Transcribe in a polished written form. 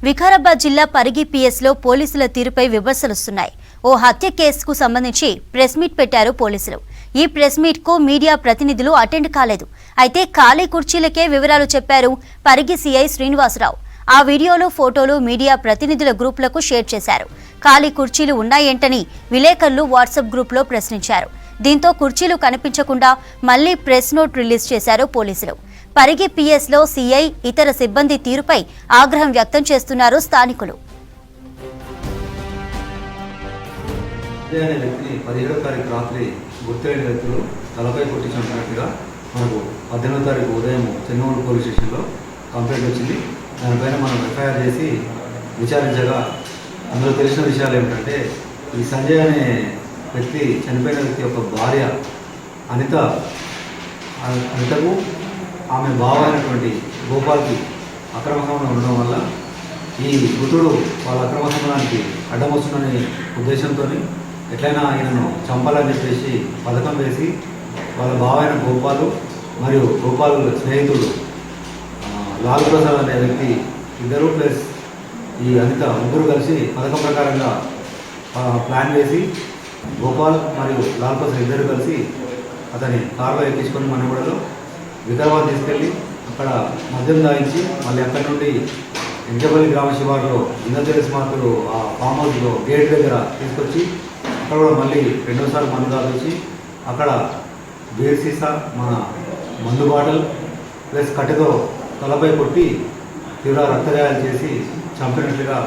వికారాబాద్ జిల్లా పరిగి పిఎస్లో పోలీసుల తీరుపై విమర్శలుస్తున్నాయి. ఓ హత్య కేసుకు సంబంధించి ప్రెస్ మీట్ పెట్టారు పోలీసులు. ఈ ప్రెస్ మీట్ కు మీడియా ప్రతినిధులు అటెండ్ కాలేదు. అయితే ఖాళీ కుర్చీలకే వివరాలు చెప్పారు పరిగి సిఐ శ్రీనివాసరావు. ఆ వీడియోలు, ఫోటోలు మీడియా ప్రతినిధుల గ్రూపులకు షేర్ చేశారు. ఖాళీ కుర్చీలు ఉన్నాయేంటని విలేకరులు వాట్సాప్ గ్రూపులో ప్రశ్నించారు. దీంతో కుర్చీలు కనిపించకుండా మళ్లీ ప్రెస్ నోట్ రిలీజ్ చేశారు పోలీసులు. పరిగి పిఎస్లో సీఐ, ఇతర సిబ్బంది తీరుపై ఆగ్రహం వ్యక్తం చేస్తున్నారు స్థానికులు. 17వ తారీఖు రాత్రి గుర్తెరిగిన వ్యక్తులు తలపై కొట్టి చంపినట్టుగా మనకు 18వ తారీఖు ఉదయం చెన్నూరు పోలీస్ స్టేషన్లో కంప్లైంట్ వచ్చింది. దానిపైన మనం ఎఫ్ఐఆర్ చేసి విచారించగా అందులో తెలిసిన విషయాలు ఏమిటంటే, ఈ సంజయ్ అనే వ్యక్తి, చనిపోయిన వ్యక్తి యొక్క భార్య అనితకు ఆమె బావ అయినటువంటి గోపాల్కి అక్రమ సంబంధం ఉండడం వల్ల ఈ మృతుడు వాళ్ళ అక్రమ సంబంధానికి అడ్డం వస్తుందనే ఉద్దేశంతో ఎట్లయినా ఆయనను చంపాలని చెప్పేసి పథకం వేసి వాళ్ళ బావ అయిన గోపాలు మరియు గోపాల్ స్నేహితుడు లాల్ ప్రసాద్ అనే వ్యక్తి ఇద్దరు ప్లస్ ఈ అనిత ముగ్గురు కలిసి పథకం ప్రకారంగా ప్లాన్ వేసి గోపాల్ మరియు లాల్ ప్రసాద్ ఇద్దరు కలిసి అతని కారులో ఎక్కించుకొని మనగూడలో వికారాబాద్ తీసుకెళ్ళి అక్కడ మద్యం దాయించి మళ్ళీ అక్కడి నుండి ఎంజపల్లి గ్రామ శివారులో ఇంద్రదేవి స్మార్తులు ఆ ఫామ్ హౌస్లో గేట్ దగ్గర తీసుకొచ్చి అక్కడ కూడా మళ్ళీ రెండోసారి మందు దాచి అక్కడ బీర్ సీసా, మన మందు బాటల్ ప్లస్ కట్టెతో తలపై కొట్టి తీవ్ర రక్తగాయాలు చేసి చంపినట్లుగా